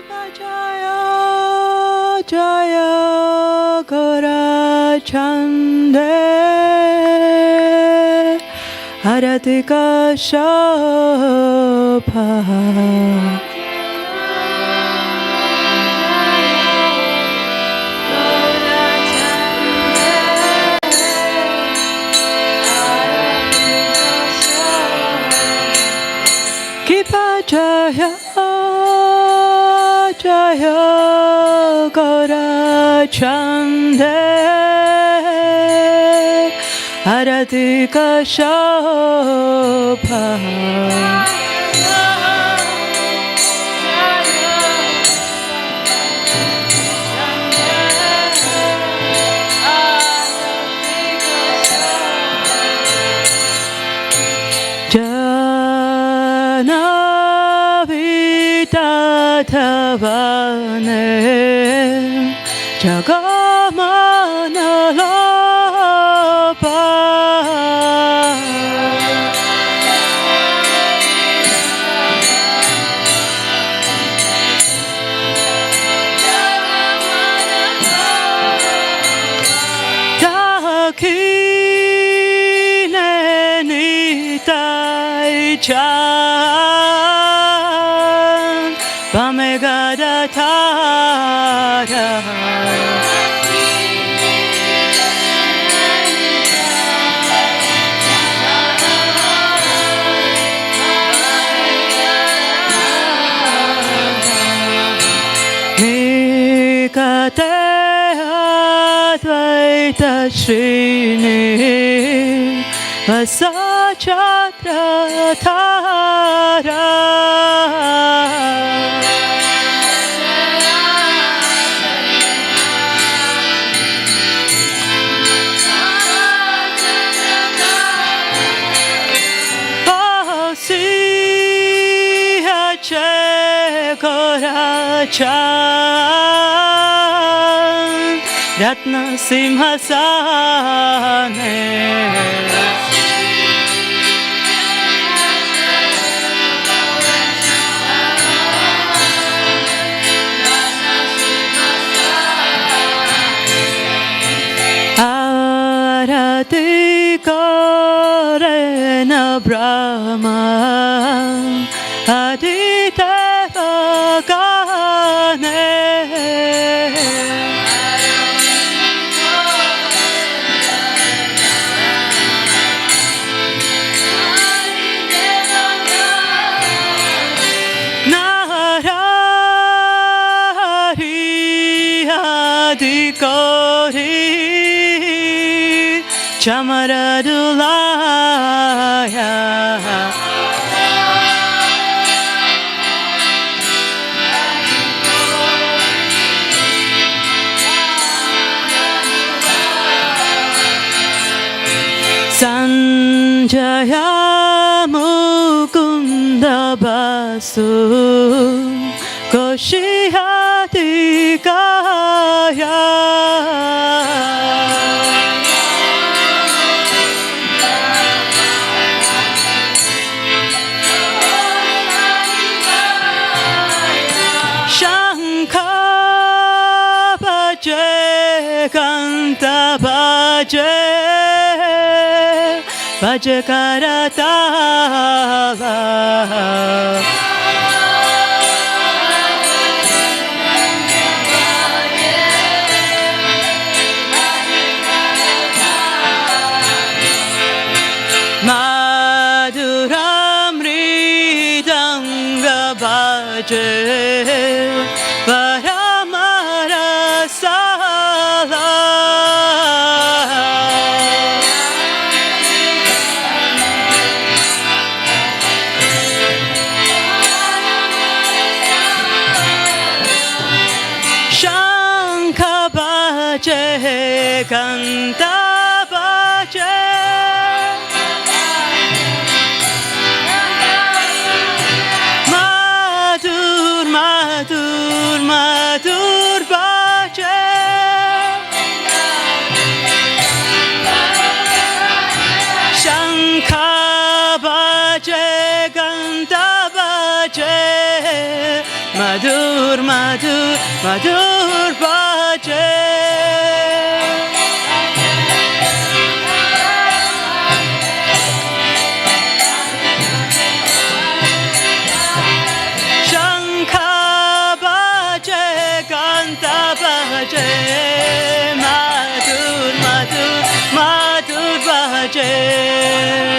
Jaya Jaya Gora Chande Aratika Shobha Kipa Jaya Jaya Gora Chande Aratika Shobha Tavane Jagamana Lopa Dakine Nitai Chan Pamegada Tara Mikate Advaita Srini Vasachatra Tara Chan Ratna Simhasane Arati Karena Brahma Adita Chamaradulaya Sanjaya Mukunda Basu Koshihadikaya Kanta Bhaje Bhaje Karatava Maduram Ridanga Bhaje Kanta Bhaje Madur Madur Madur Bhaje Shankha Bhaje Kanta Bhaje Madur Madur Madhur Bhaje Shankha Bhaje Kanta Bhaje Madhur Madhur Madhur Bhaje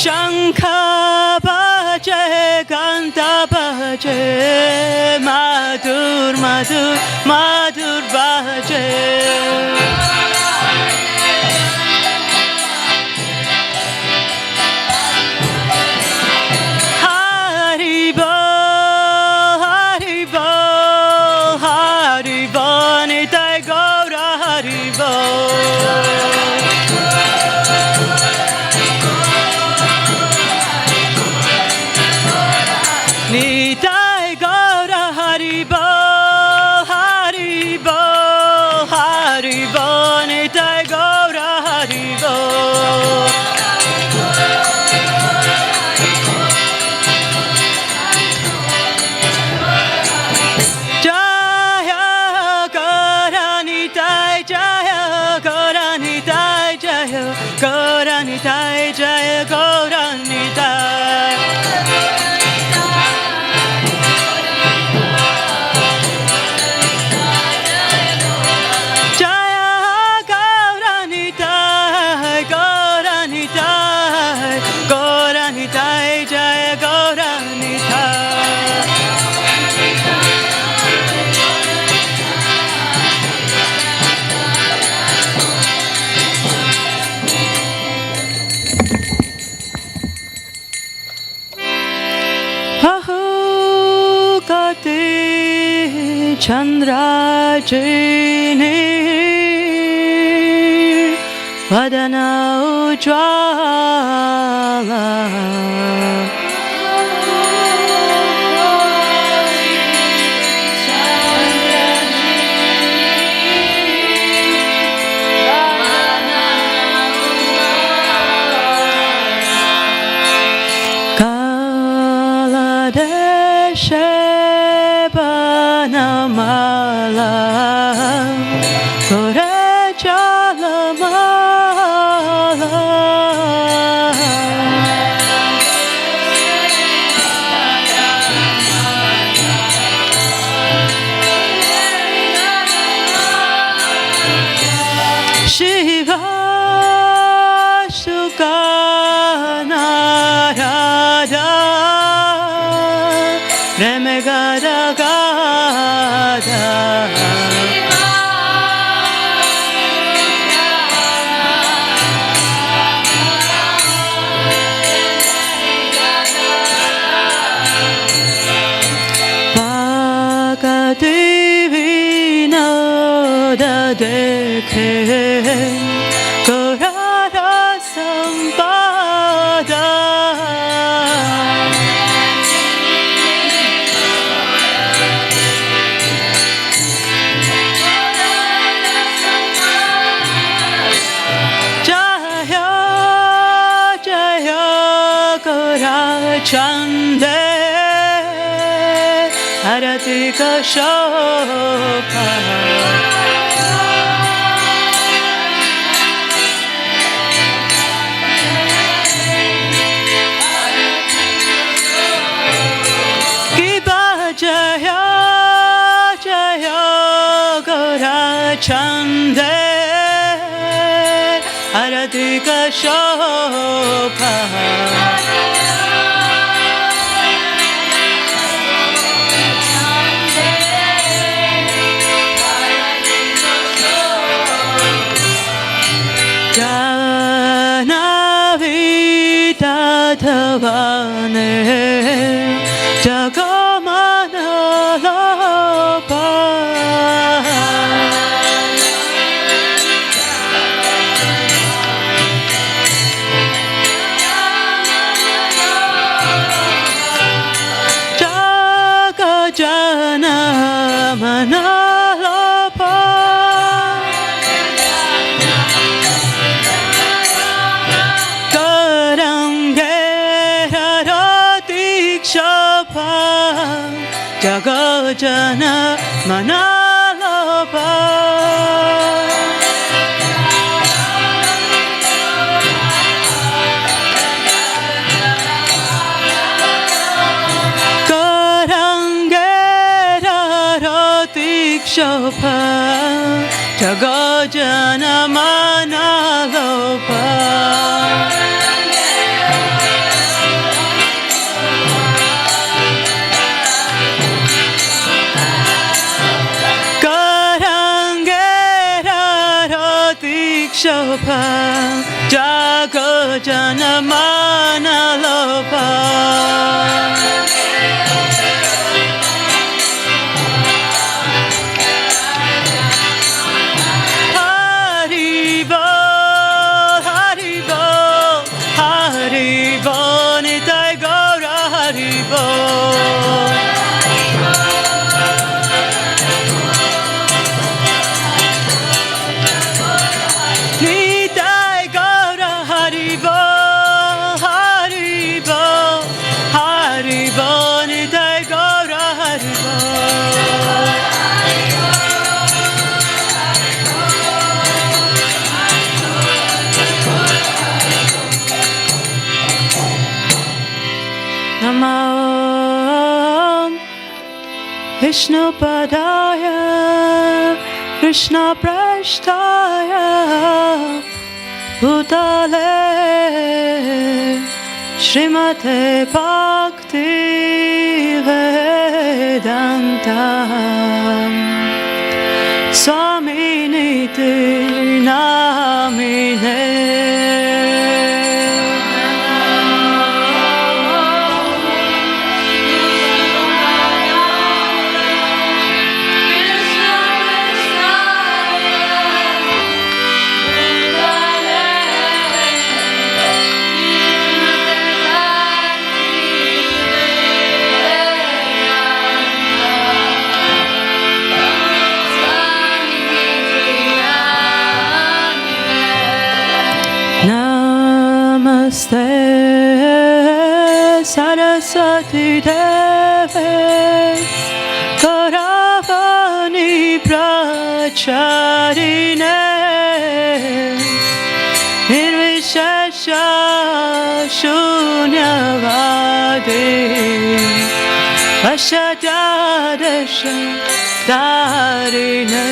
Shankha Bhaje Kanta Bhaje Madhur Madhur Madhur Bhaje Haribo Haribo Haribo Nitai Gaura Haribo Nitai Gaura Haribo Haribo Haribo Nitai Gaura Haribo Jaya Gaura Nitai Jaya Gaura Nitai Jaya Gaura Nitai Jaya Gaura Nitai Chandra Jini Vadana Ujwala Kala Deshe Banamala Kore Jalamala Shiva Sukana Radha Remegada Gada Bhakti Vinoda Dekhe Gaurara Sampada Chande Aratika Shobha Kiba Jaya Jaya Gaura Chande Aratika Shobha Tavane Jagamana Lopa Jagajana Manalopa Jagojana Manalopa Karangera Rotikshopa Jagojana Manalopa Shobha Jagojana Manalopa Haribo Haribo Haribo Nitai Gaura Haribo Namo Vishnu Padaya Krishna Prasthaya Bhutale Srimate Bhaktivedanta Swaminiti Namine Namaste Saraswati Deve Gauravani Pracharine Nirvishesha Shunyavadi Ashadadasha Darine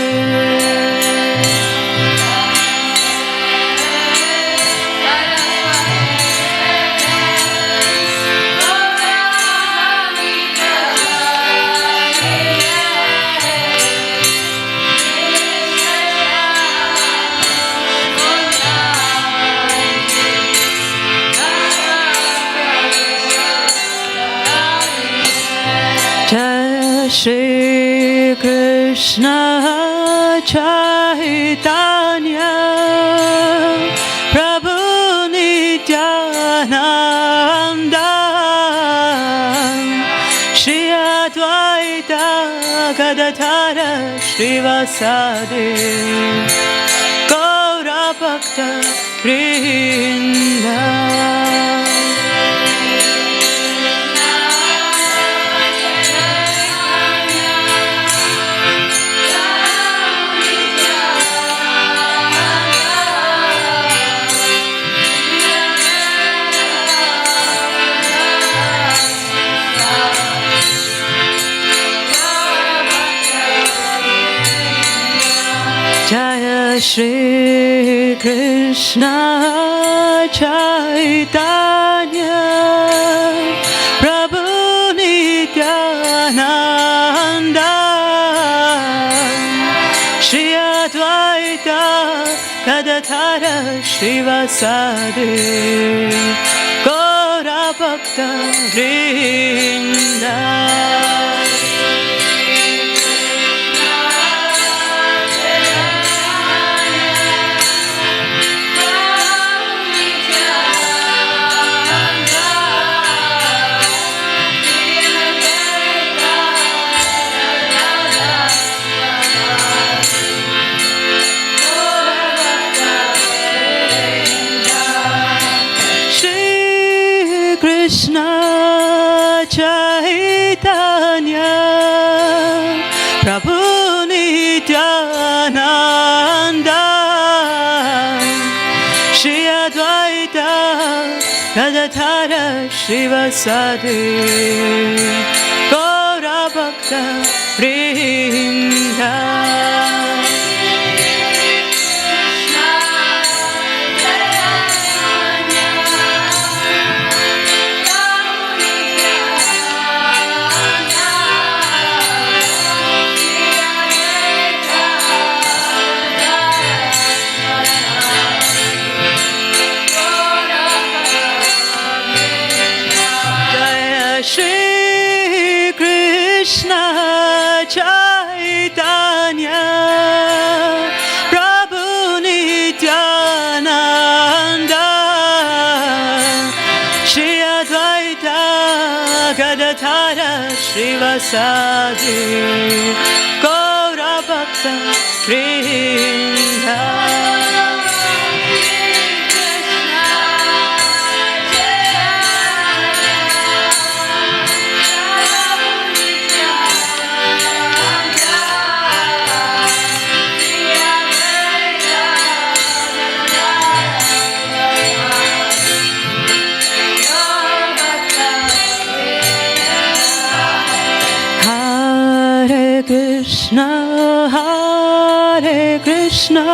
Shri Krishna Chaitanya Prabhu Nityananda Shri Advaita Gadadhara Srivasadi Gaura Bhakta Vrinda Shri Krishna Chaitanya Prabhu Nityananda Shri Advaita Gadadhara Srivasadi Gaura Bhakta Vrinda Krishna Chaitanya Shivasade Gaura Bhakta Vrinda. Shri Krishna Chaitanya Prabhu Nityananda Shri Advaita Gadadhara Srivasadi Gaura Bhakta Vrinda. Krishna, Hare Krishna,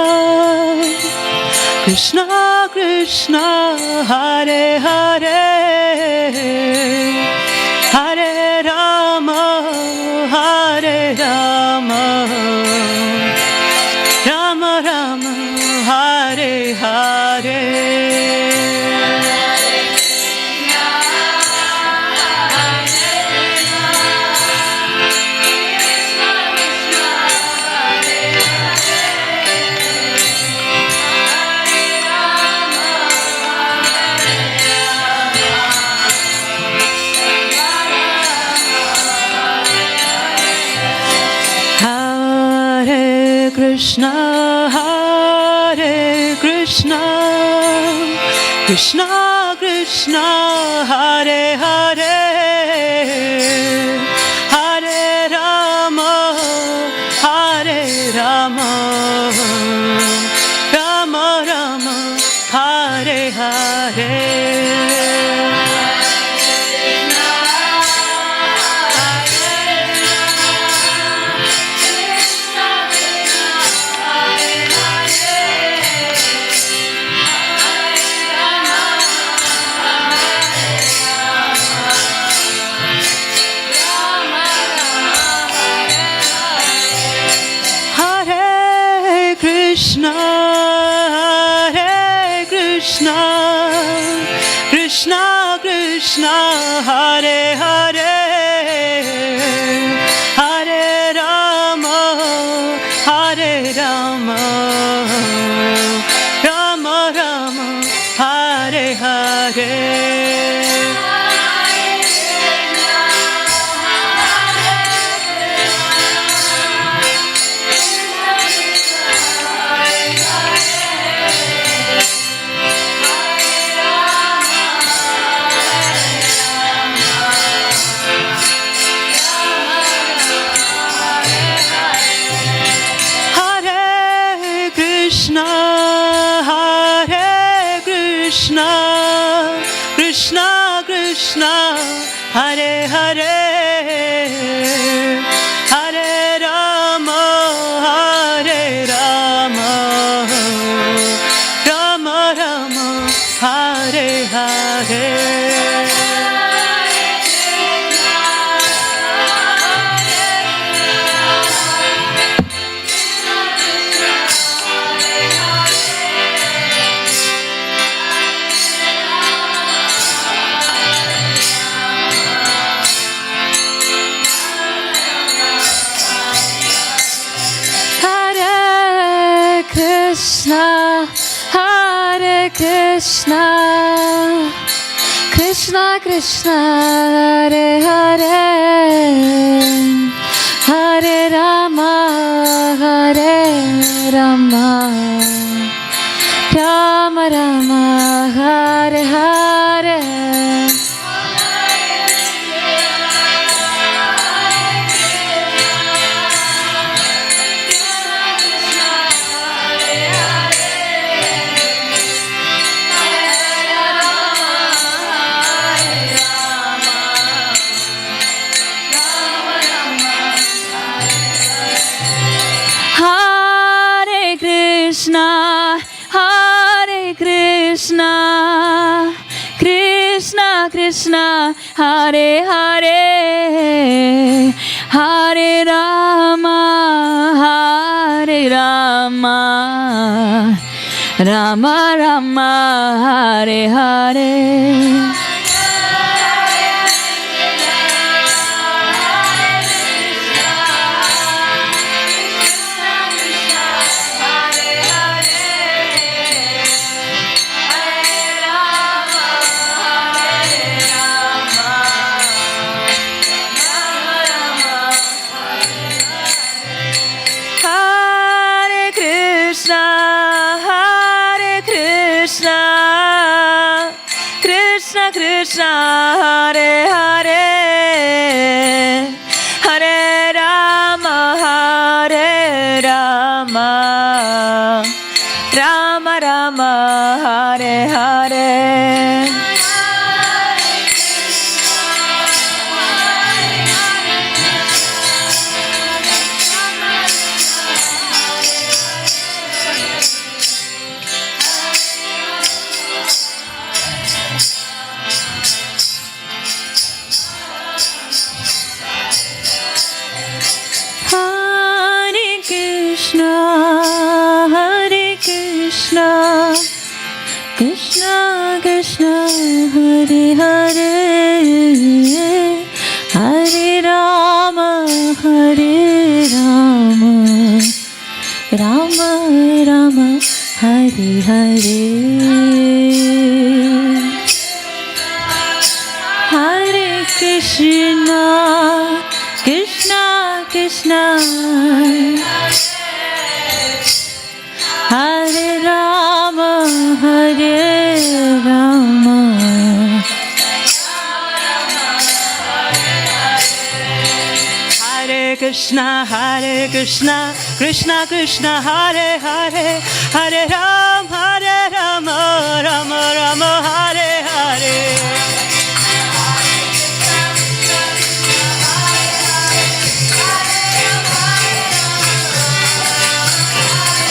Krishna Krishna, Hare Hare, Hare Rama, Hare Rama, Rama Rama, Hare Hare. Krishna, Hare Krishna, Krishna Krishna, Hare Hare, Hare Rama, Hare Rama, Rama Rama, Hare Hare. Krishna, Hare Krishna, Krishna Krishna, Hare Hare, Hare Rama, Hare Rama, Rama Rama, Hare Hare. Krishna, Hare Krishna, Krishna Krishna, Hare Hare, Hare Rama, Hare Rama, Rama Rama, Hare Hare. Krishna, Hare Krishna, Krishna Krishna, Hare Hare, Hare Rama, Hare Rama, Rama Rama, Hare Hare. Krishna, Hare Hare, Hare Rama, Hare Rama, Rama Rama, Hare Hare. Krishna, Hare Hare, Hare Rama, Hare Rama, Rama Rama, Hare Hare. Krishna Krishna, Hare Hare, Hare Rama, Hare Rama, Rama Rama, Hare Hare. Hare Krishna, Krishna Krishna, Hare Rama, Hare Rama, Hare Krishna, Krishna Krishna, Hare Hare, Hare Rama, Rama Rama, Hare Hare.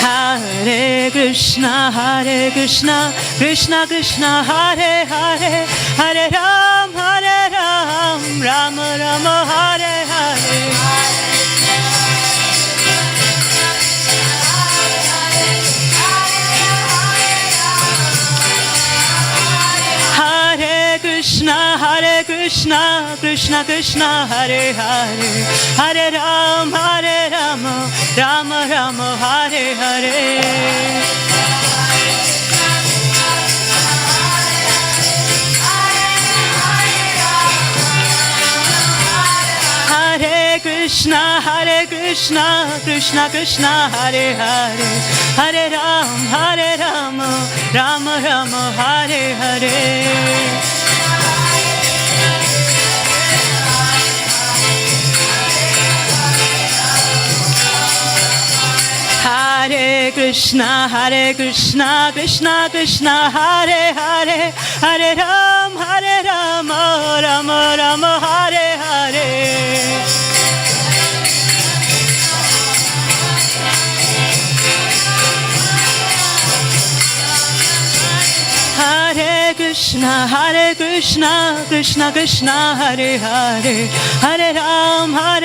Hare Krishna, Krishna Krishna, Hare Hare, Hare Rama, Rama Rama, Hare Hare. Hare Krishna, Krishna Krishna, Hare Hare, Hare Rama, Rama Rama, Hare Hare. Hare Krishna, Krishna Krishna, Hare Hare, Hare Rama, Rama Rama, Hare Hare. Hare Krishna, Krishna Krishna, Hare Hare, Hare Rama, Rama Rama, Hare Hare. Hare Krishna, Krishna Krishna, Hare Hare, Hare Rama,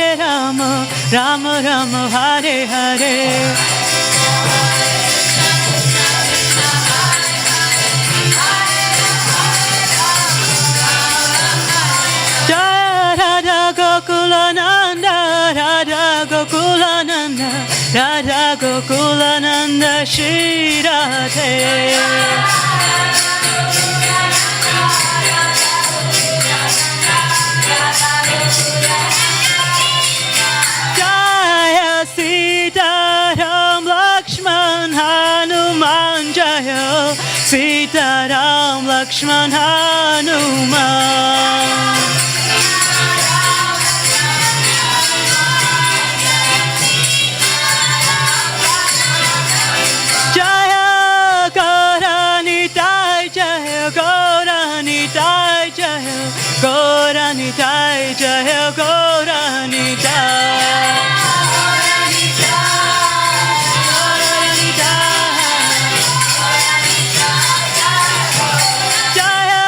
Rama Rama, Hare Hare. Radha Gokulananda, Radha Gokulananda, Radha Gokulananda, Shri Radhe. Jaya Sita Ram Lakshman Hanuman, Jaya Sita Ram Lakshman Hanuman. Jaya Gauranitai, Jaya Gauranitai, Jaya Gauranitai, Jaya Gauranitai. Jaya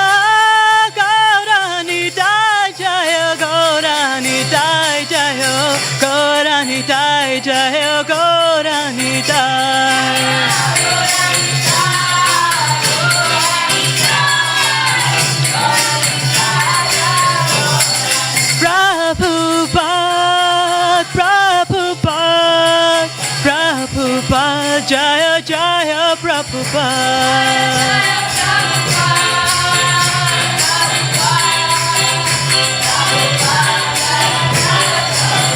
Jaya Jaya Prabhupada.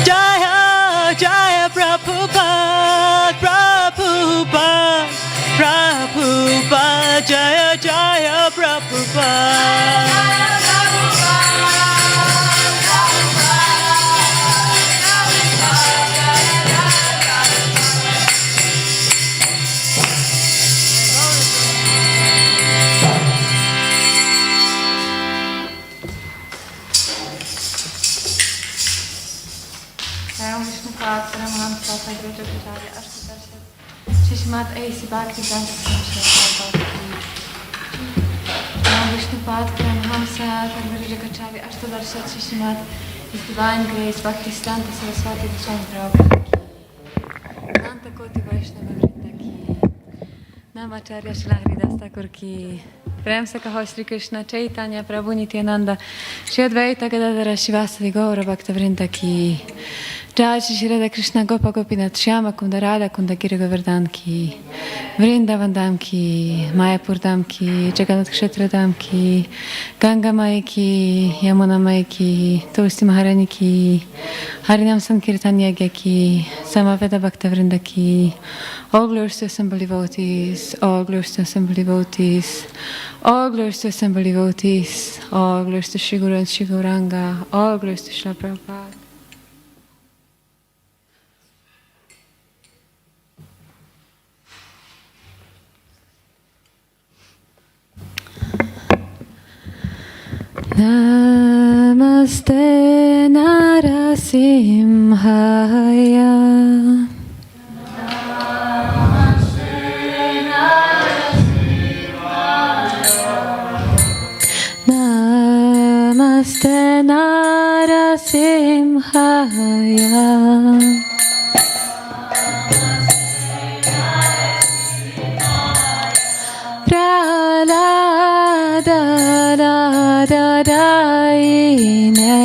Jaya Jaya Prabhupada, Prabhupada, Prabhupada, Jaya Jaya Prabhupada. Shishmat A.C. Bhaktivedanta Manor. Vishnupad Pramhamsa Karmarija Kachavi Ashtadarshat Shishmat His Divine Grace Bhaktivedanta Saraswati Goswami Prabhupada. Nanta Koti Vaishnava Vrinda ki. Namacharya Shri Haridas Thakur ki. Prem se kaho Shri Krishna Chaitanya Prabhu Nityananda Shri Advaita Gadadhara Shivasadi Gaura Bhakta Vrinda ki. Jai Shri Radha Krishna Gopa Gopinath Shyama Kunda Radha Kunda Giri Govardhan ki, Vrindavan Dham ki, Mayapur Dham ki, Jagannath Kshetra Dham ki, Ganga Mai ki, Yamuna Mai ki, Tulsi Maharani ki, Harinam Sankirtan Yagya ki, Samaveda Bhakta Vrinda ki, all glories to assembled devotees, all glories to assembled devotees, all glories to assembled devotees, all glories to Shri Guru and Shri Gauranga, all glories to Srila Prabhupada. Namaste Narasimhaya. Namaste Narasimhaya. Namaste Narasimhaya. Pralada Daine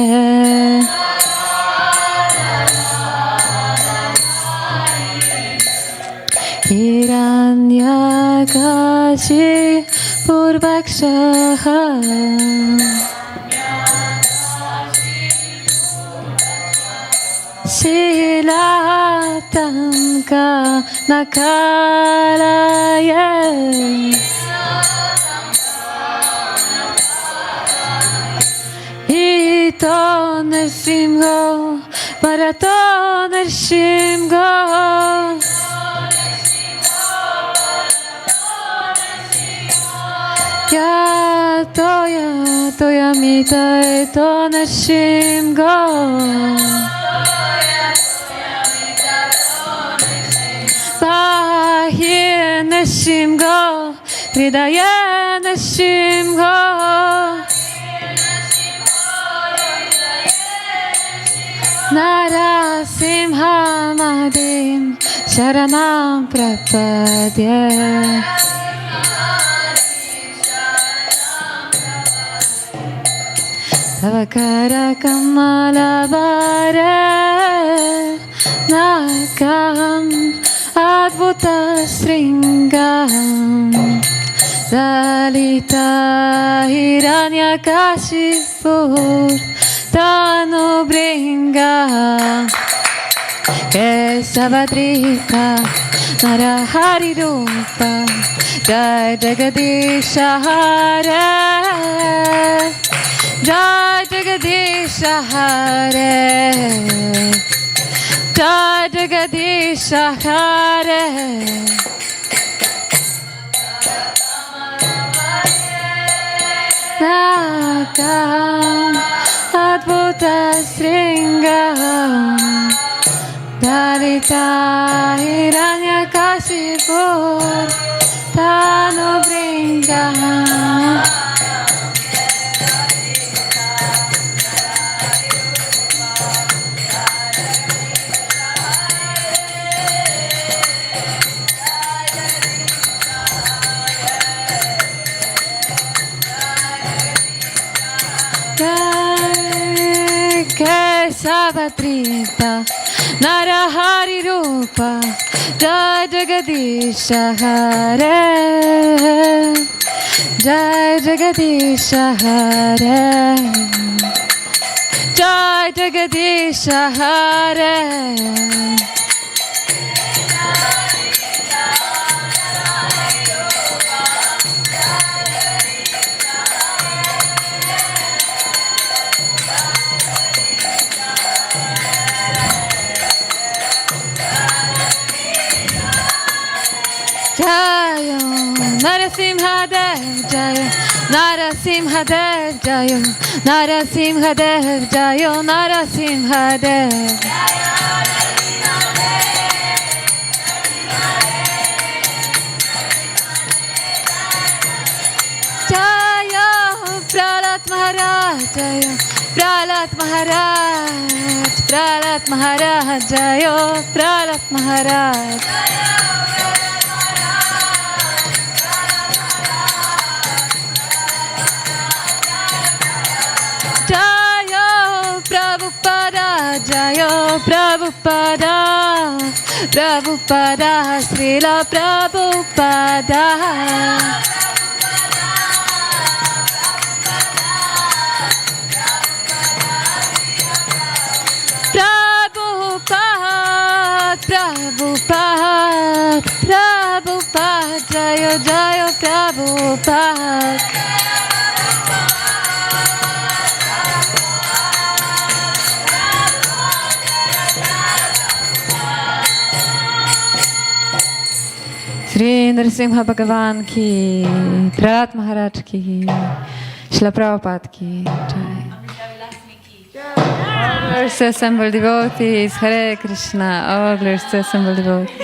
Hiranyakashi Purvakshaha Shilatamka Nakalaya Ito Narsimho, Barato Narsimho, Yato Yamita Eto Narsimho, Bahir Narsimho, Hridaya Narsimho, Narasimha Mahadev Sharanam Prapadya. Tavakara Kamalavara Nakam Adbhuta Sringam Lalita Hiranyakashipur Tanu Bringa Kesavadrita Narahari Rupa Jai Jagadisha Hare Jai Jagadisha Hare Jai Jagadisha Hare Nakam Adbhuta Sringam Dalita Hiranyakashipur Tanu Bringam Kesavatrita Narahari Rupa Jai Jagadisha Hare Jai Jagadisha Hare Jai Jagadisha Hare Jayo Narasimha Dev Jayo Narasimha Dev Jayo Narasimha Dev Jayo Narasimha Dev Jayo Pralat Maharaj Jayo Pralat Maharaj Pralat Maharaj Jayo Pralat Maharaj Jayo Prabhupada Jayo Prabhupada Prabhupada Srila Prabhupada Prabhupada Prabhupada Prabhupada Jayo Jayo Prabhupada Shri Narasimha Bhagavan ki, Prahlad Maharaj ki, Srila Prabhupada ki, Jai. All glorious to assembled devotees, Hare Krishna, all glorious to assembled devotees.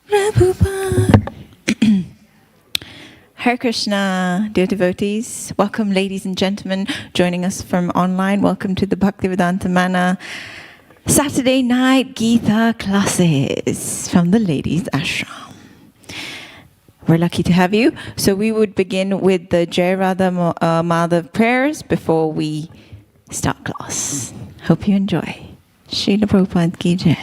Prabhupada. Hare Krishna, dear devotees. Welcome, ladies and gentlemen, joining us from online. Welcome to the Bhaktivedanta Manor Saturday night Gita classes from the ladies' ashram. We're lucky to have you. So we would begin with the Jai Radha Madhav prayers before we start class. Hope you enjoy. Srila Prabhupada ki jai.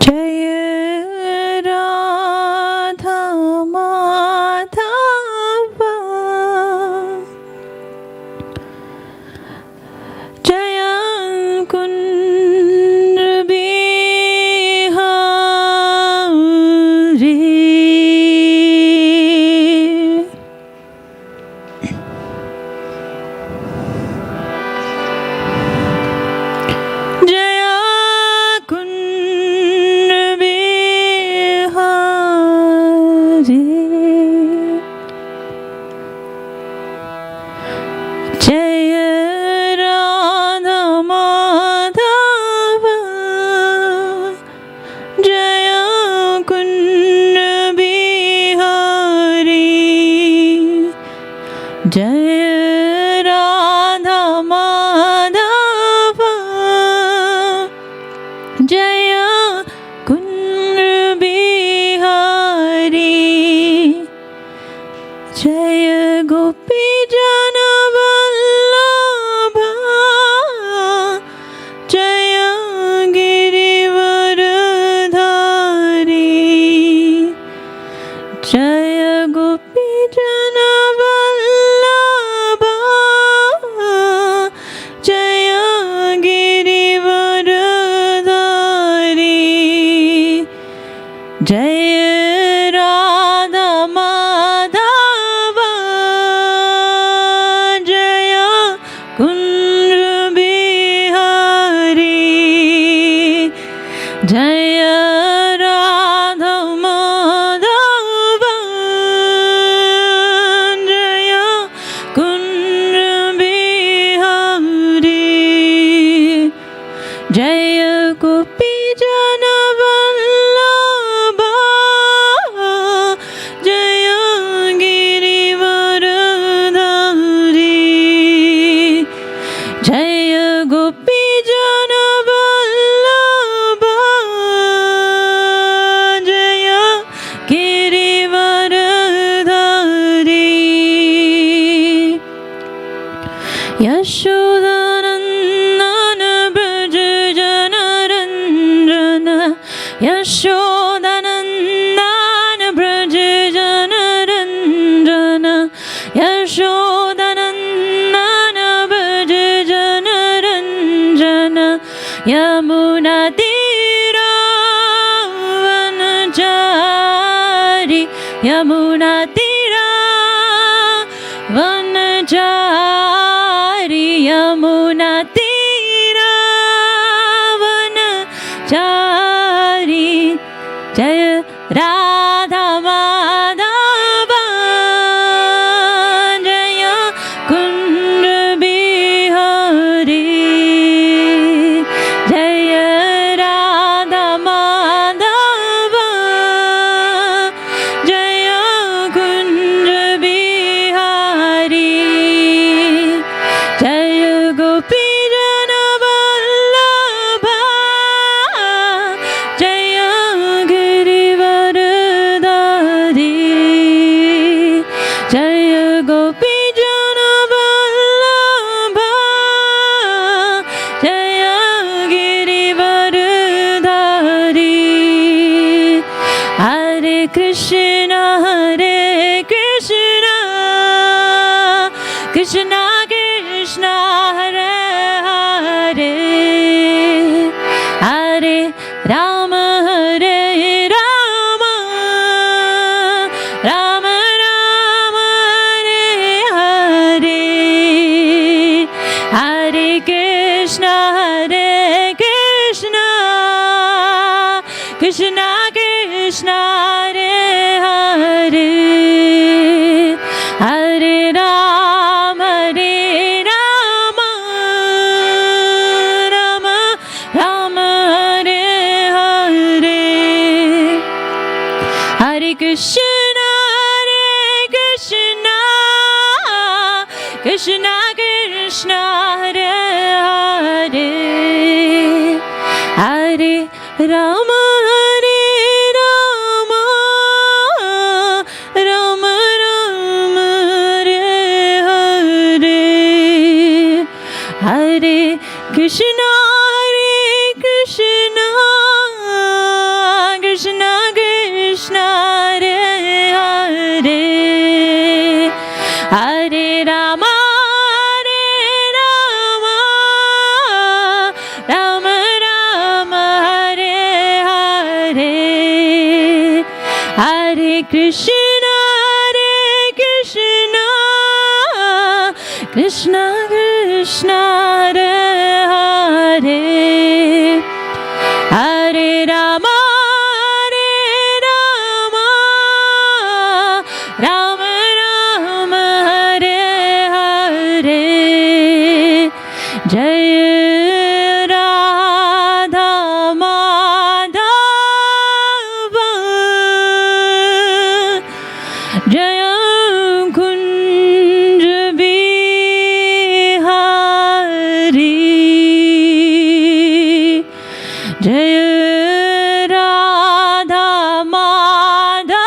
Jai Radha Madhava Yamuna तीरा वनचारी यमुना तीरा वनचारी जय राधा माधव जय कुंज बिहारी जय राधा माधव जय कुंज बिहारी जय गोपी जन वल्लभ जय गिरिवरधारी जय गोपी जन वल्लभ जय गिरिवरधारी हरे कृष्ण कृष्ण कृष्ण हरे हरे हरे राम राम राम हरे हरे हरे कृष्ण कृष्ण कृष्ण हरे हरे हरे राम राम राम हरे हरे हरे कृष्ण कृष्ण कृष्ण हरे हरे हरे राम राम राम हरे हरे हरे कृष्ण कृष्ण कृष्ण हरे हरे हरे राम राम राम हरे हरे हरे कृष्ण कृष्ण कृष्ण हरे हरे हरे राम राम राम हरे हरे जय राधा माधव जय कुंज बिहारी जय राधा माधव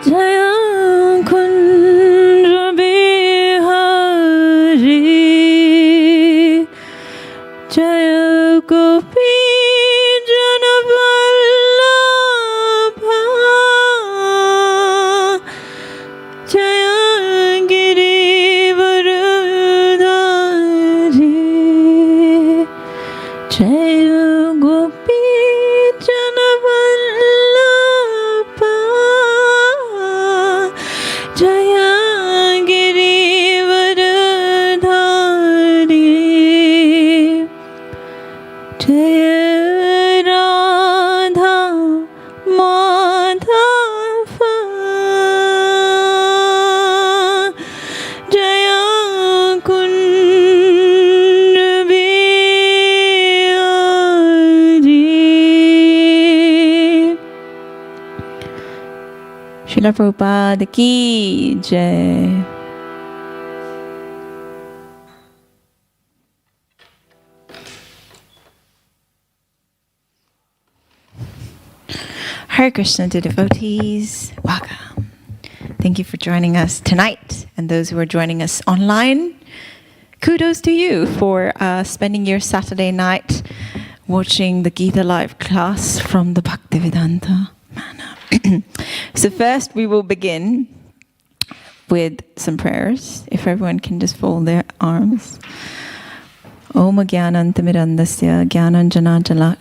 जय कुंज बिहारी जय गोपी जन वल्लभ जय गिरिवरधारी जय गोपी जन वल्लभ जय गिरिवरधारी जय राधा माधव जय कुंज बिहारी श्रील प्रभुपाद की जय। Hare Krishna to devotees, welcome. Thank you for joining us tonight, and those who are joining us online. Kudos to you for spending your Saturday night watching the Gita live class from the Bhaktivedanta Manor. So first we will begin with some prayers. If everyone can just fold their arms Om Jnanantimirandasya Jnananjana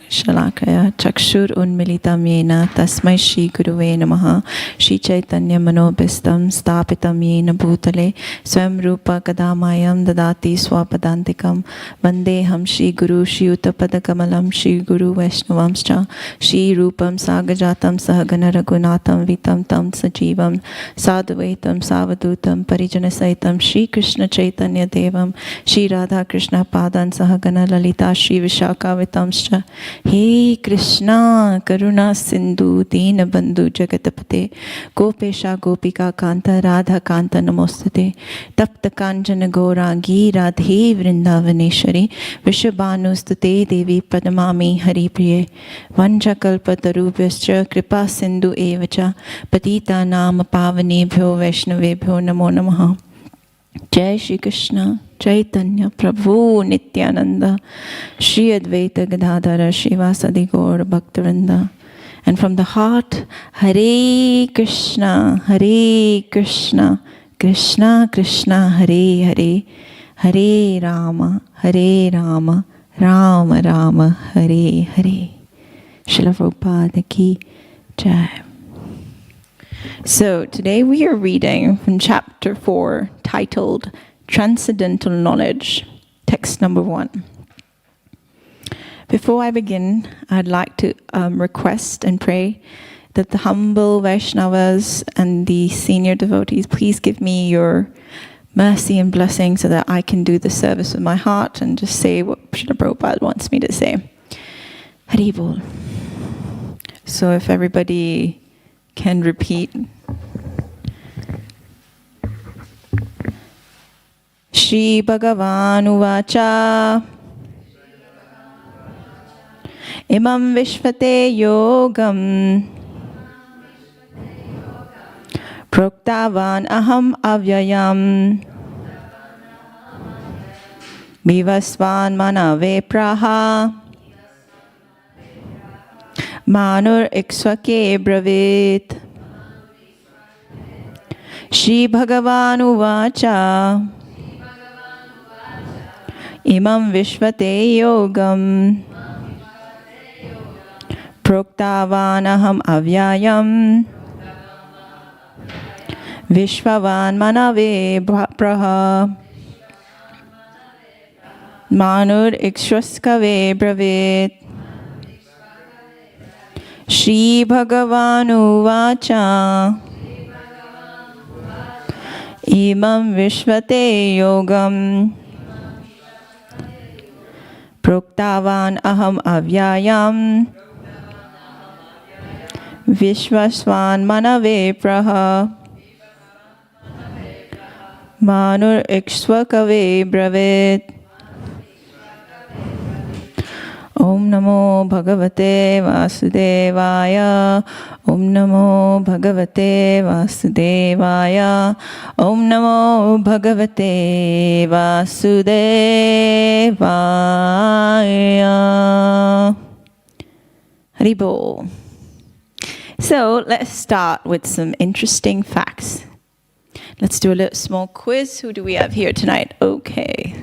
Chakshur Unmilitam Yena Tasmai Shri Guruve Namaha Shri Chaitanya Manobhistam Stapitam Yena Bhutale Swam Rupa Kadamayam Dadati Swapadantikam Vandeham Shri Guru Shri Uttapadakamalam Shri Guru Vaishnavamscha Shri Rupam Sagajatam Sahagana Raghunatham Vitam Tam Sajivam Sadhuvaitam Savadutam Parijanasaitam Shri Krishna Chaitanya Devam Shri Radha Krishna Padan Sahagana Lalita Shri Vishakavitamscha He Krishna Karuna Sindhu Dina Bandhu Jagatapate Gopesha Gopika Kanta Radha Kanta Namostate Tapta Kanjana Gaurangi Radhe Vrindavaneshwari Vishabhanustate Devi Padamami Hari Priye Vanchakalpatarubhyascha Kripa Sindhu Evacha Patita Nama Pavanebhyo Vaishnavebhyo Namo Namaha Jai Shri Krishna Chaitanya Prabhu Nityananda Shri Advaita Gadadhara Shivasadi Gaur Bhaktivinoda. And from the heart, Hare Krishna, Krishna Krishna, Hare Hare, Hare Rama, Rama Rama, Hare Hare. Srila Prabhupada ki Jai. So today we are reading from chapter 4, titled Transcendental Knowledge, text number 1. Before I begin, I'd like to request and pray that the humble Vaishnavas and the senior devotees please give me your mercy and blessing so that I can do the service with my heart and just say what Srila Prabhupada wants me to say. Haribol. So if everybody can repeat. Shri Bhagavan Uvacha Imam Vishvate Yogam Proktavan Aham Avyayam Vivasvan Manave Praha Manur Iksvake Bravit Shri Bhagavan Uvacha Imam Vishvate Yogam Proktavanaham Avyayam Vishvavan Manave Praha Manur Ikshvaskave Bravit Shri Bhagavan Uvacha Imam Vishvate Yogam Proktavan Aham Avyayam Vishvasvan Manave Praha Manur Ikshvakave Bravit. Om Namo Bhagavate Vasudevaya. Om Namo Bhagavate Vasudevaya. Om Namo Bhagavate Vasudevaya. Haribol. So let's start with some interesting facts. Let's do a little small quiz. Who do we have here tonight? Okay.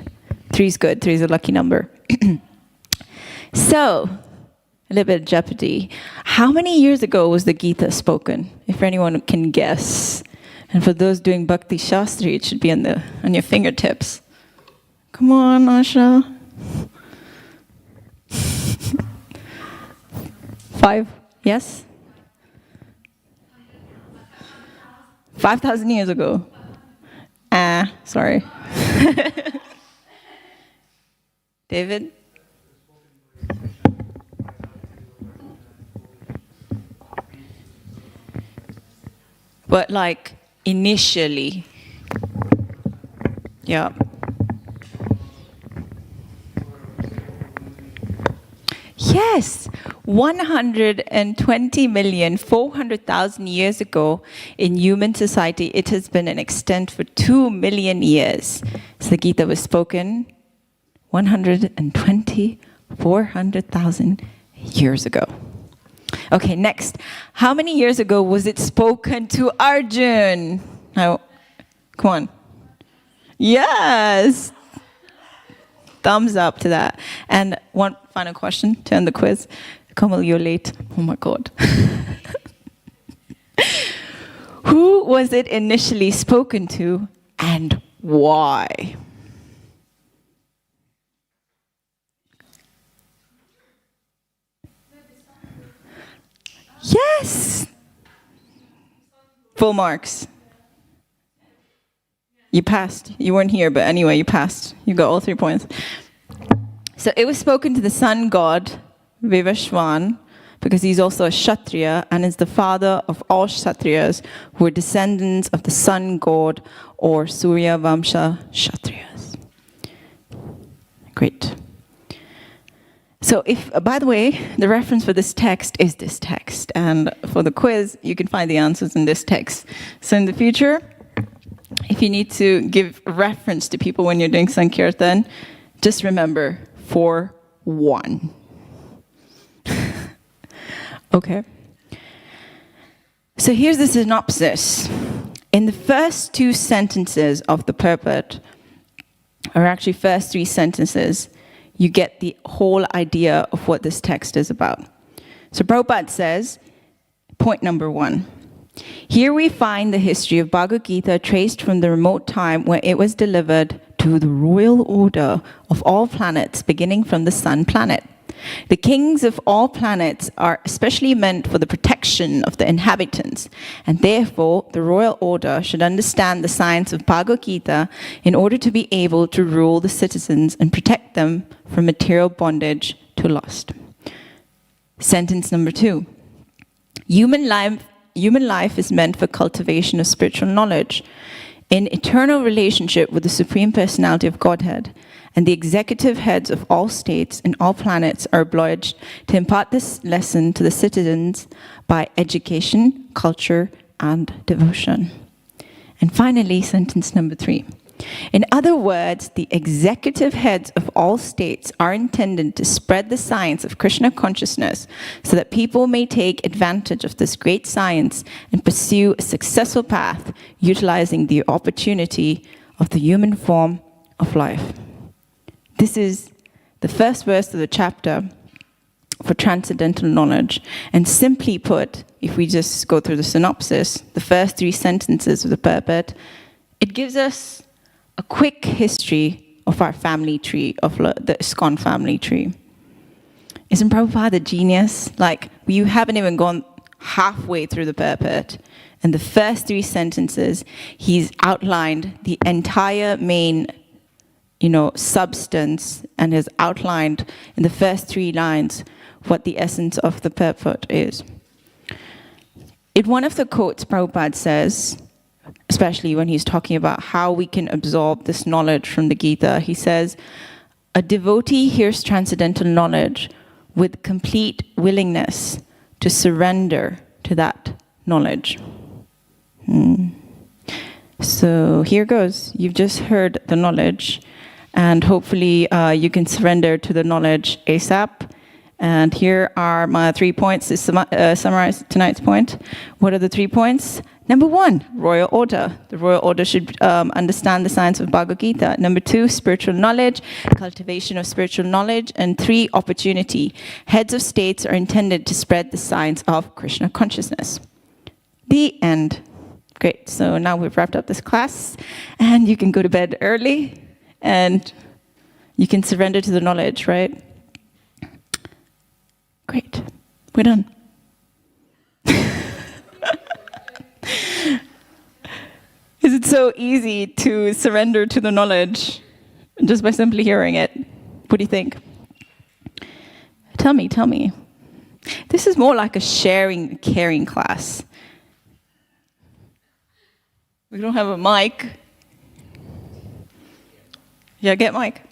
3's good. 3's a lucky number. So, a little bit of jeopardy. How many years ago was the Gita spoken? If anyone can guess. And for those doing Bhakti Shastri, it should be on your fingertips. Come on, Asha. 5? Yes? 5,000 years ago. Sorry. David? But like initially. Yeah. Yes, 120,400,000 years ago in human society, it has been in extent for 2 million years. So the Gita was spoken 120,400,000 years ago. Okay, next. How many years ago was it spoken to Arjun? Now, come on. Yes. Thumbs up to that. And one final question to end the quiz. Kamal, you're late. Oh my God. Who was it initially spoken to and why? Yes! Full marks. You passed. You weren't here, but anyway, you passed. You got all 3 points. So it was spoken to the sun god, Vivashwan, because he's also a Kshatriya and is the father of all Kshatriyas who are descendants of the sun god or Surya Vamsha Kshatriyas. Great. So by the way, the reference for this text is this text. And for the quiz, you can find the answers in this text. So in the future, if you need to give reference to people when you're doing Sankirtan, just remember 4-1. Okay. So here's the synopsis. In the first 2 sentences of the purport, or actually first 3 sentences, you get the whole idea of what this text is about. So Prabhupada says, point number 1. Here we find the history of Bhagavad Gita traced from the remote time when it was delivered to the royal order of all planets, beginning from the sun planet. The kings of all planets are especially meant for the protection of the inhabitants, and therefore the royal order should understand the science of Bhagavad Gita in order to be able to rule the citizens and protect them from material bondage to lust. Sentence number 2. Human life is meant for cultivation of spiritual knowledge in eternal relationship with the Supreme Personality of Godhead, and the executive heads of all states and all planets are obliged to impart this lesson to the citizens by education, culture, and devotion. And finally, sentence number 3. In other words, the executive heads of all states are intended to spread the science of Krishna consciousness so that people may take advantage of this great science and pursue a successful path utilizing the opportunity of the human form of life. This is the first verse of the chapter for transcendental knowledge. And simply put, if we just go through the synopsis, the first 3 sentences of the purport, it gives us a quick history of our family tree, of the ISKCON family tree. Isn't Prabhupada a genius? Like, you haven't even gone halfway through the purport. And the first 3 sentences, he's outlined the entire main substance, and has outlined in the first 3 lines what the essence of the purport is. In one of the quotes, Prabhupada says, especially when he's talking about how we can absorb this knowledge from the Gita, he says, a devotee hears transcendental knowledge with complete willingness to surrender to that knowledge. So here goes. You've just heard the knowledge, and hopefully you can surrender to the knowledge ASAP. And here are my 3 points to summarize tonight's point. What are the 3 points? Number 1, royal order. The royal order should understand the science of Bhagavad Gita. Number 2, spiritual knowledge, cultivation of spiritual knowledge. And 3, opportunity. Heads of states are intended to spread the science of Krishna consciousness. The end. Great. So now we've wrapped up this class, and you can go to bed early, and you can surrender to the knowledge, right? Great. We're done. Is it so easy to surrender to the knowledge just by simply hearing it? What do you think? Tell me. This is more like a sharing, caring class. We don't have a mic. Yeah, get mic.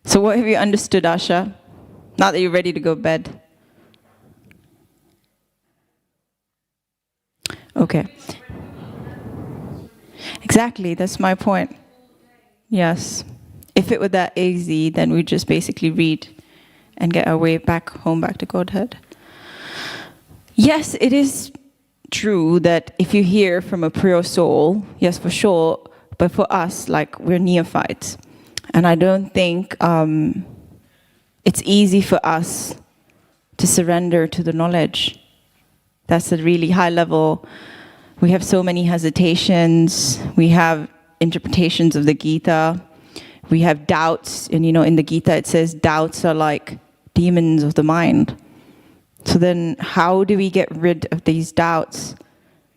So what have you understood, Asha? Now that you're ready to go to bed. Okay. Exactly, that's my point. Yes. If it were that easy, then we'd just basically read and get our way back home, back to Godhead. Yes, it is true that if you hear from a pure soul, yes, for sure, but for us, like, we're neophytes. And I don't think it's easy for us to surrender to the knowledge. That's a really high level. We have so many hesitations. We have interpretations of the Gita. We have doubts. And, you know, in the Gita it says doubts are like demons of the mind. So then how do we get rid of these doubts?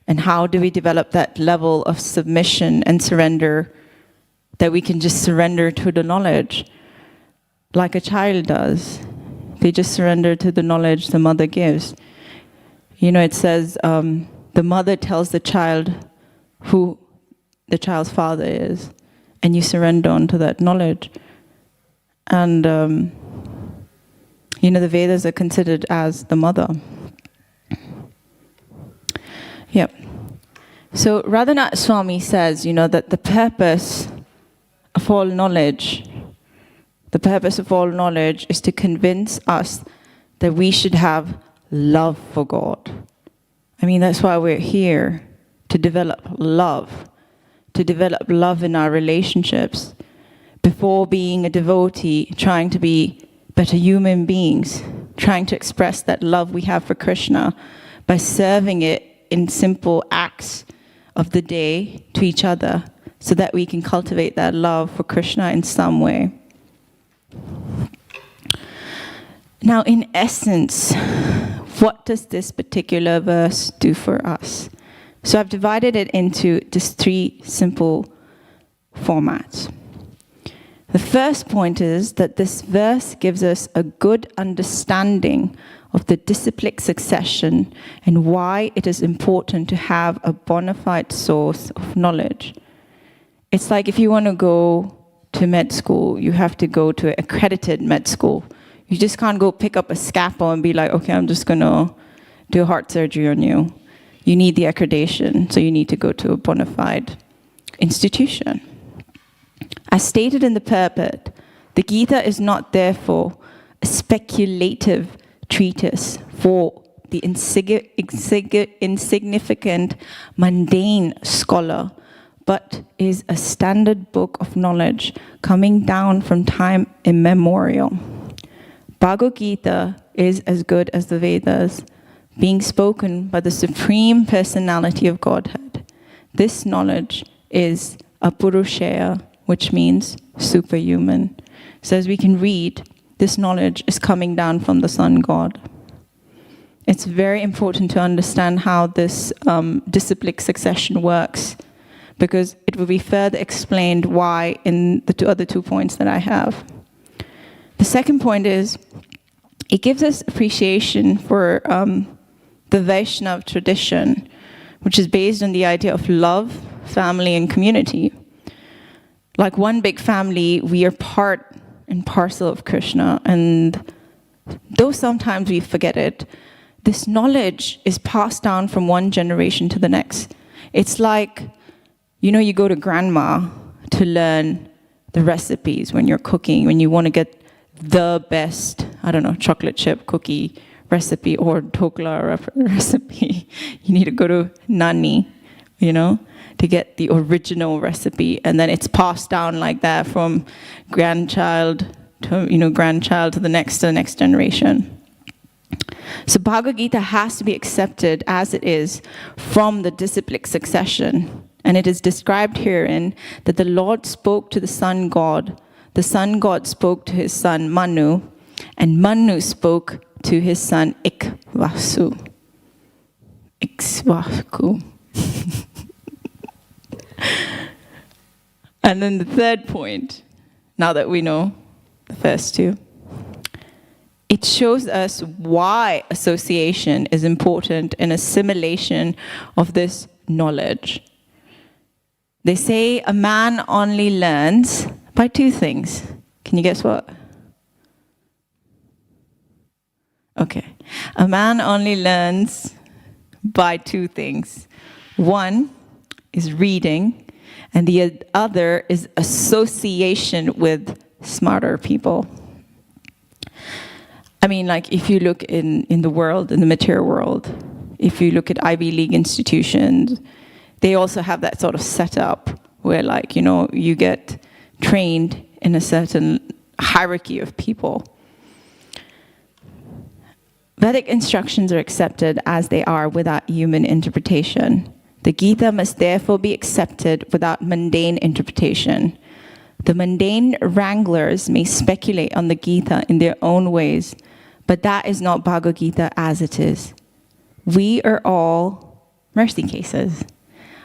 And how do we develop that level of submission and surrender that we can just surrender to the knowledge like a child does? They just surrender to the knowledge the mother gives. You know, it says the mother tells the child who the child's father is, and you surrender onto that knowledge. And, you know, the Vedas are considered as the mother. Yep. So Radhanath Swami says, you know, that the purpose of all knowledge is to convince us that we should have love for God. I mean, that's why we're here, to develop love in our relationships. Before being a devotee, trying to be better human beings, trying to express that love we have for Krishna by serving it in simple acts of the day to each other, so that we can cultivate that love for Krishna in some way. Now, in essence, what does this particular verse do for us? So I've divided it into just 3 simple formats. The first point is that this verse gives us a good understanding of the disciplic succession and why it is important to have a bona fide source of knowledge. It's like if you want to go to med school, you have to go to an accredited med school. You just can't go pick up a scalpel and be like, okay, I'm just going to do heart surgery on you. You need the accreditation, so you need to go to a bona fide institution. As stated in the purport, the Gita is not therefore a speculative treatise for the insignificant, mundane scholar, but is a standard book of knowledge coming down from time immemorial. Bhagavad Gita is as good as the Vedas, being spoken by the Supreme Personality of Godhead. This knowledge is apurushaya, which means superhuman. So as we can read, this knowledge is coming down from the Sun God. It's very important to understand how this disciplic succession works, because it will be further explained why in the other 2 points that I have. The second point is, it gives us appreciation for the Vaishnava tradition, which is based on the idea of love, family, and community. Like one big family, we are part and parcel of Krishna, and though sometimes we forget it, this knowledge is passed down from one generation to the next. It's like, you know, you go to grandma to learn the recipes when you're cooking, when you want to get the best, I don't know, chocolate chip cookie recipe or dhokla recipe. You need to go to Nani, you know, to get the original recipe, and then it's passed down like that from grandchild to the next generation. So Bhagavad Gita has to be accepted as it is from the disciplic succession, and it is described herein that the Lord spoke to the Sun God spoke to his son Manu, and Manu spoke to his son Ikshvaku. And then the third point, now that we know the first 2, it shows us why association is important in assimilation of this knowledge. They say a man only learns by 2 things. Can you guess what? Okay. A man only learns by 2 things. One is reading, and the other is association with smarter people. I mean, like, if you look in the world, in the material world, if you look at Ivy League institutions, they also have that sort of setup where, like, you get trained in a certain hierarchy of people. Vedic instructions are accepted as they are without human interpretation. The Gita must therefore be accepted without mundane interpretation. The mundane wranglers may speculate on the Gita in their own ways, but that is not Bhagavad Gita as it is. We are all mercy cases.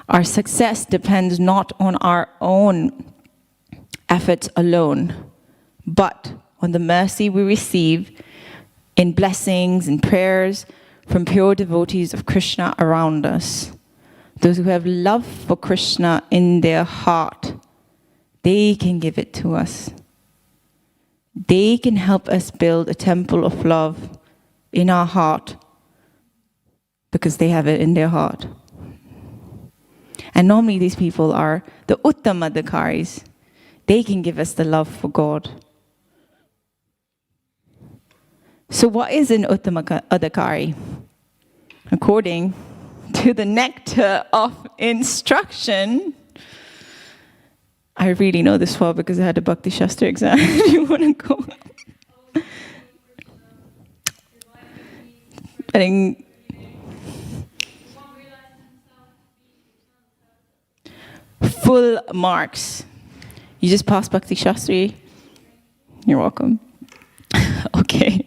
Our success depends not on our own efforts alone, but on the mercy we receive in blessings and prayers from pure devotees of Krishna around us. Those who have love for Krishna in their heart, they can give it to us. They can help us build a temple of love in our heart because they have it in their heart. And normally these people are the Uttamadhikaris. They can give us the love for God. So what is an Uttamadhikari? According to the nectar of instruction, I really know this well because I had a Bhakti Shastra exam. You want to go? I think full marks. You just passed Bhakti Shastri. You're welcome. Okay.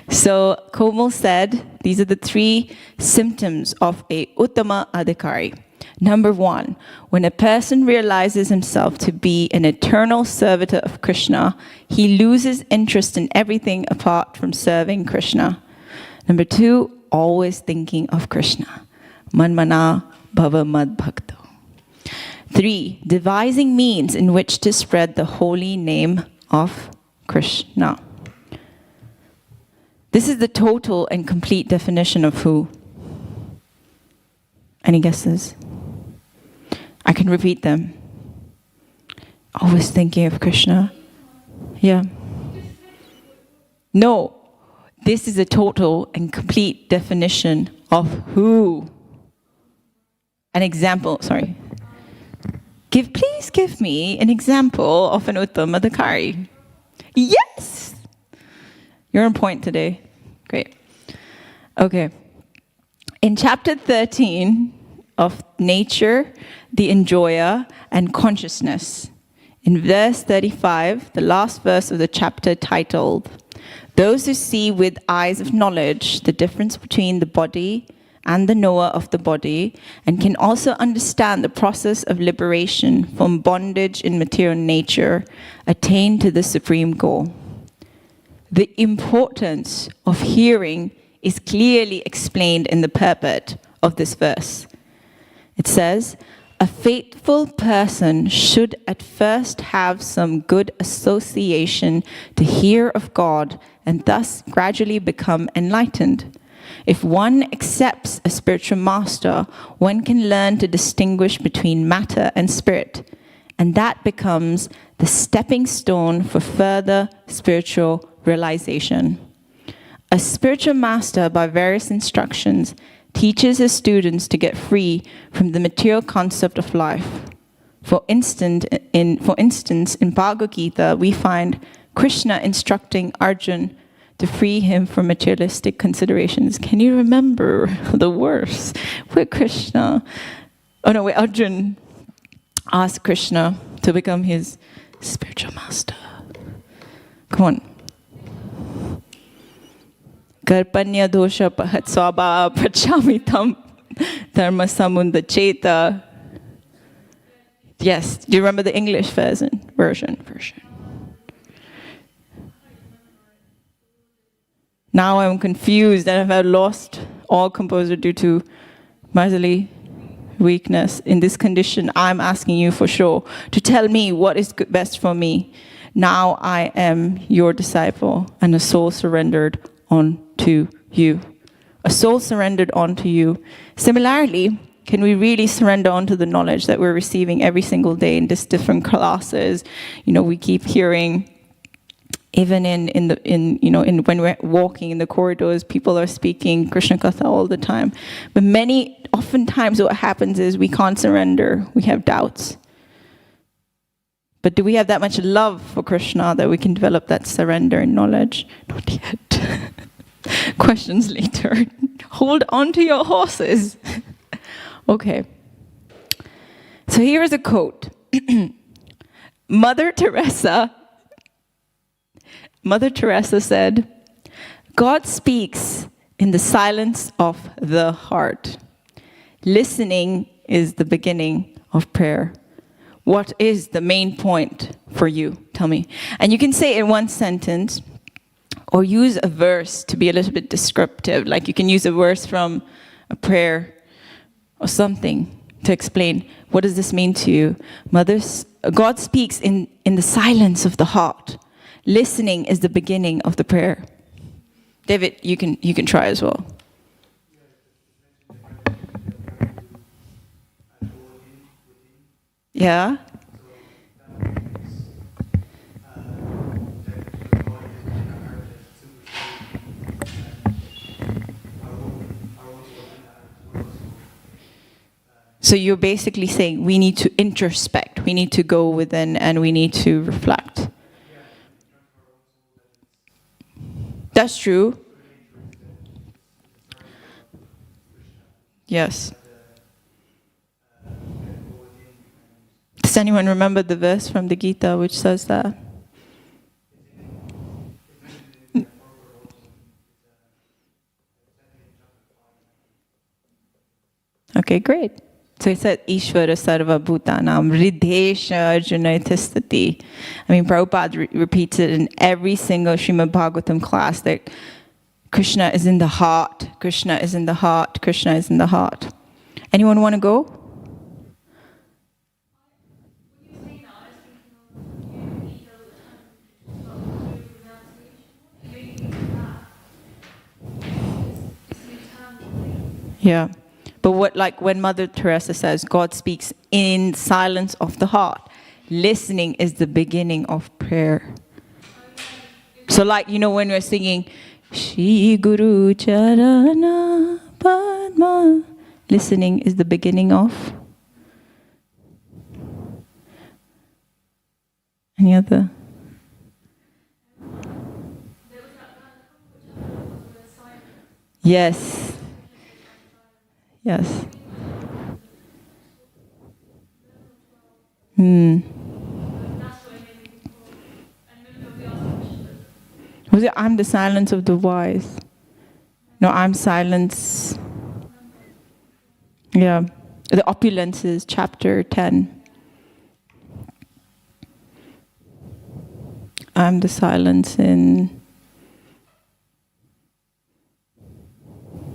So Komal said these are the 3 symptoms of a Uttama Adhikari. Number 1, when a person realizes himself to be an eternal servitor of Krishna, he loses interest in everything apart from serving Krishna. Number 2, always thinking of Krishna. Manmana bhava mad bhakto. 3, devising means in which to spread the holy name of Krishna. This is the total and complete definition of who? Any guesses? I can repeat them. Always thinking of Krishna. Yeah. No. This is a total and complete definition of who? An example, sorry. Please give me an example of an Uttamadhikari. Yes! You're on point today. Great. Okay. In chapter 13 of Nature, the Enjoyer, and Consciousness, in verse 35, the last verse of the chapter titled, Those who see with eyes of knowledge the difference between the body and the knower of the body, and can also understand the process of liberation from bondage in material nature, attain to the supreme goal. The importance of hearing is clearly explained in the purport of this verse. It says, a faithful person should at first have some good association to hear of God and thus gradually become enlightened. If one accepts a spiritual master, one can learn to distinguish between matter and spirit, and that becomes the stepping stone for further spiritual realization. A spiritual master, by various instructions, teaches his students to get free from the material concept of life. For instance, in Bhagavad Gita, we find Krishna instructing Arjuna to free him from materialistic considerations. Can you remember the verse where Arjuna asked Krishna to become his spiritual master? Come on. Karpanya dosha pahat swabha prachamitam dharma samunda cheta. Yes, do you remember the English version? Now I'm confused and I've lost all composure due to miserly weakness. In this condition, I'm asking you for sure to tell me what is best for me. Now I am your disciple and a soul surrendered onto you. A soul surrendered onto you. Similarly, can we really surrender onto the knowledge that we're receiving every single day in these different classes? We keep hearing Even when we're walking in the corridors, people are speaking Krishna Katha all the time. But oftentimes what happens is we can't surrender. We have doubts. But do we have that much love for Krishna that we can develop that surrender and knowledge? Not yet. Questions later. Hold on to your horses. Okay. So here is a quote. Mother Teresa said, God speaks in the silence of the heart. Listening is the beginning of prayer. What is the main point for you? Tell me. And you can say it in one sentence or use a verse to be a little bit descriptive. Like you can use a verse from a prayer or something to explain, what does this mean to you? God speaks in the silence of the heart. Listening is the beginning of the prayer. David, you can try as well. Yeah? So you're basically saying we need to introspect, we need to go within, and we need to reflect. That's true. Yes. Does anyone remember the verse from the Gita which says that? Okay, great. So it said, Ishvara Sarva Bhutanam Ridesha Arjuna Tistati. I mean, Prabhupada repeats it in every single Srimad Bhagavatam class that Krishna is in the heart, Krishna is in the heart, Krishna is in the heart. Anyone want to go? Yeah. But when Mother Teresa says, God speaks in silence of the heart, listening is the beginning of prayer. So when we're singing, Shri Guru Charana Padma, listening is the beginning of. Any other? Yes. Yes. Was it I'm the silence of the wise? No, I'm silence. Yeah. The Opulences, chapter 10. I'm the silence in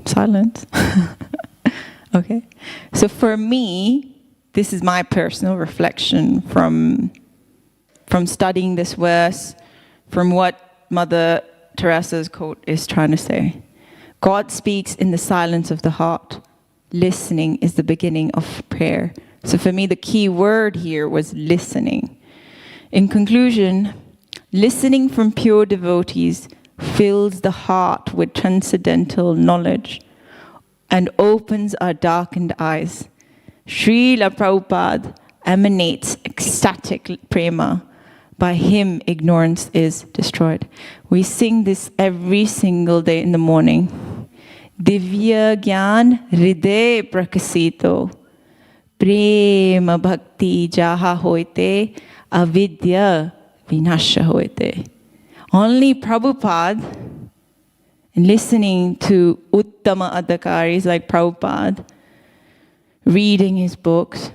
silence. Okay. So for me, this is my personal reflection from studying this verse, from what Mother Teresa's quote is trying to say. God speaks in the silence of the heart. Listening is the beginning of prayer. So for me, the key word here was listening. In conclusion, listening from pure devotees fills the heart with transcendental knowledge and opens our darkened eyes. Srila Prabhupada emanates ecstatic prema. By him, ignorance is destroyed. We sing this every single day in the morning. Divya Gyan Hriday Prakasito Prema Bhakti Jaha Hoite Avidya Vinasha Hoite. Only Prabhupada, and listening to Uttama Adhikaris like Prabhupada, reading his books,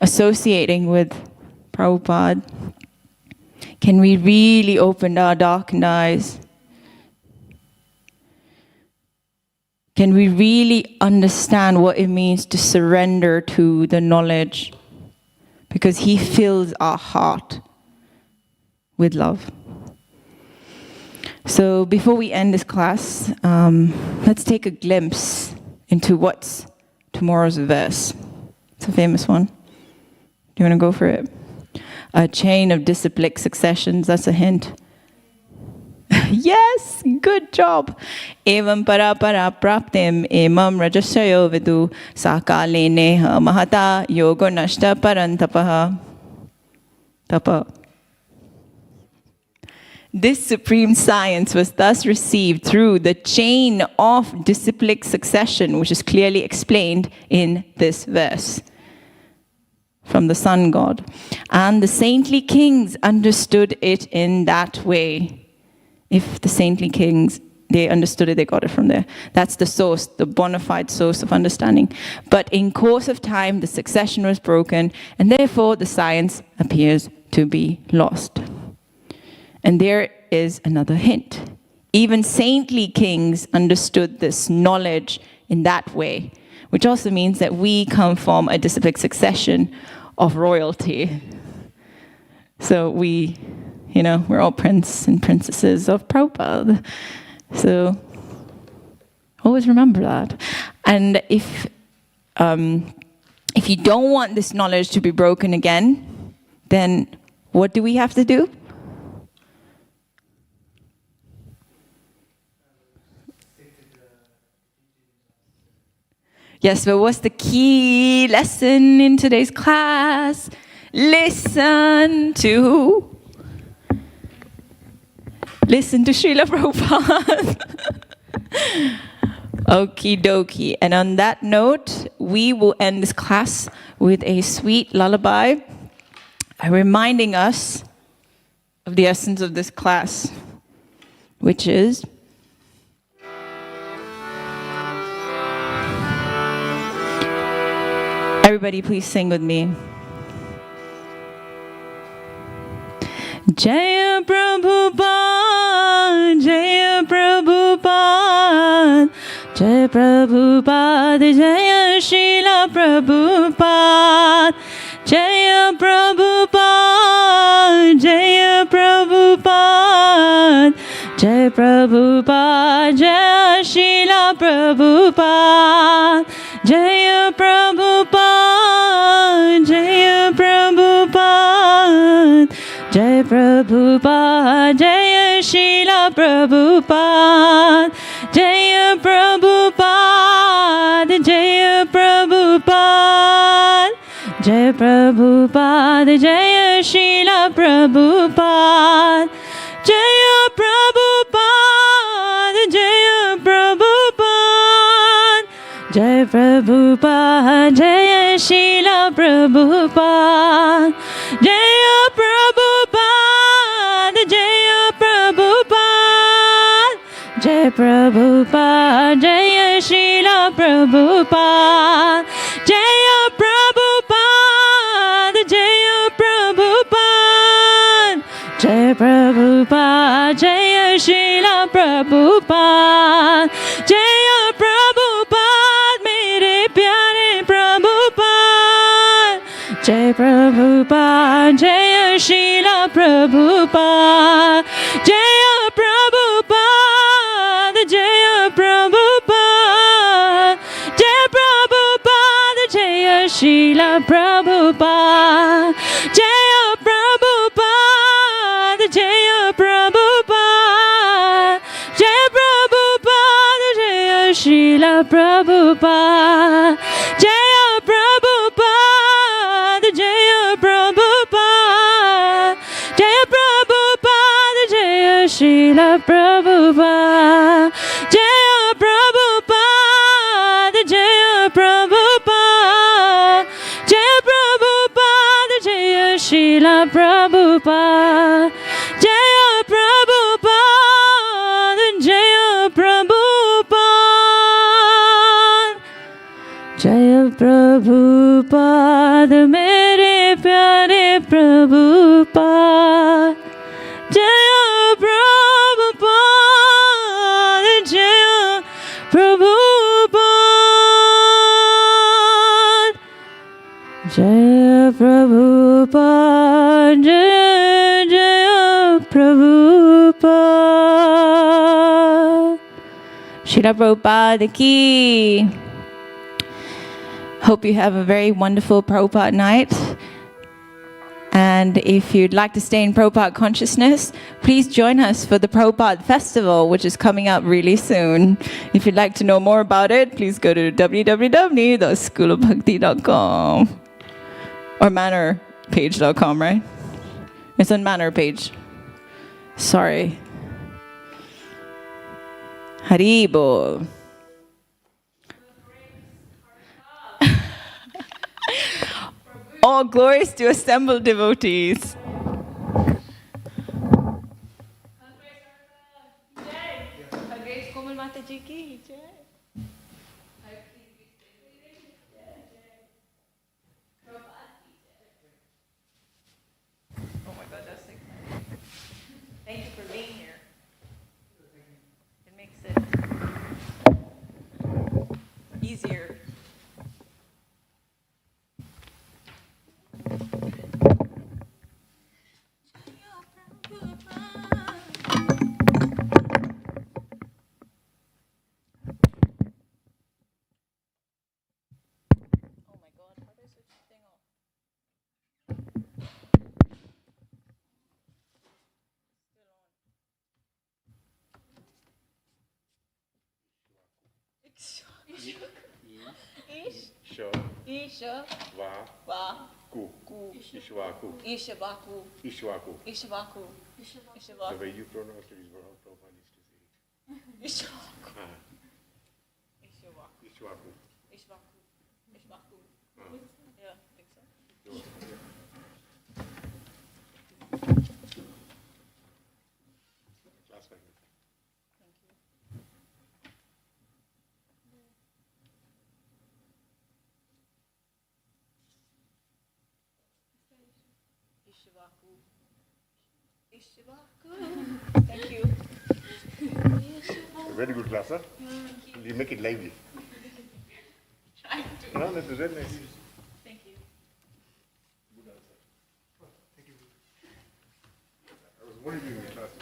associating with Prabhupada, can we really open our darkened eyes? Can we really understand what it means to surrender to the knowledge? Because he fills our heart with love. So before we end this class, let's take a glimpse into what's tomorrow's verse. It's a famous one. Do you want to go for it? a chain of disciplic successions. That's a hint. Yes, good job. Evam para praptim emam rajasyayo vidu sakale neha mahata yoga nashta parantapaha. Tapa. This supreme science was thus received through the chain of disciplic succession, which is clearly explained in this verse from the sun god. And the saintly kings understood it in that way. If the saintly kings, they understood it, they got it from there. That's the source, the bona fide source of understanding. But in course of time, the succession was broken, and therefore the science appears to be lost. And there is another hint. Even saintly kings understood this knowledge in that way, which also means that we come from a disciplic succession of royalty. So we're all prince and princesses of Prabhupada. So always remember that. And if you don't want this knowledge to be broken again, then what do we have to do? Yes, but what's the key lesson in today's class? Listen to Srila Prabhupada. Okie dokie. And on that note, we will end this class with a sweet lullaby, reminding us of the essence of this class, which is everybody please sing with me. Jaya Prabhupada, Jaya Prabhupada, Jaya Prabhupada, Jaya Srila Prabhupada, Jaya Prabhupada, Jaya Prabhupada, Jaya Prabhupada, Jaya Srila Prabhupada, Jaya Prabhupada, Jaya Prabhupada, Jai Prabhupada, Jaya Srila Prabhupada, Jaya Prabhupada, Jaya Prabhupada, Jaya Prabhupada, Jaya Srila Prabhupada, Jaya Prabhupada, Jaya Prabhupada, Jaya Prabhupada, Jaya Srila Prabhupada, Jaya Prabhupada, Jaya Prabhupada, Jaya Prabhupada, Jaya Srila Prabhupada, Jaya Prabhupada, Jaya Prabhupada, Jaya Prabhupada, Jaya Srila Prabhupada, Jaya Prabhupada, mere pyare Prabhupada, Jai Prabhupada, Jaya Srila Prabhupada, Jaya Prabhupada, Jaya Prabhupada, Jaya Prabhupada, Jaya Srila Prabhupada, Jaya Prabhupada, Jaya Prabhupada, Jaya Prabhupada, Jaya Srila Prabhupada, Jaya Prabhupada, Jaya Prabhupada, Jaya Prabhupada, Jaya Srila Prabhupada, Jaya Prabhupada, Jaya Prabhupada, Jaya Prabhupada, Jaya Srila Prabhupada, Jaya Prabhupada, Jaya Prabhupada, Jaya Prabhupada, mere pyare Prabhupada, Jaya Prabhupada, Jaya Prabhupada, Jaya Prabhupada, Jaya Jaya Prabhupada. Srila Prabhupada ki. Hope you have a very wonderful Prabhupada night. And if you'd like to stay in Prabhupada consciousness, please join us for the Prabhupada Festival, which is coming up really soon. If you'd like to know more about it, please go to www.schoolofbhakti.com or manorpage.com, right? It's on Manor page. Sorry. Haribol. All glories to assembled devotees. Oh my God, that's exciting. Thank you for being here. It makes it easier. Oh my God, how do I switch this thing off? Isha. Va. Ku. Ishwaku. Ishvaku. Ishwaku. Ishvaku. The way you pronounce it is what Prabhupada used to say. Ishvaku. Ishwaku. Ishvaku. Ishvaku. Yeah, I think so. Last one. Thank you. Ishvaku. Thank you. Very good class, huh? You make it lively. No, that was very nice. Thank you. Good answer. Thank you. I was worried in the class.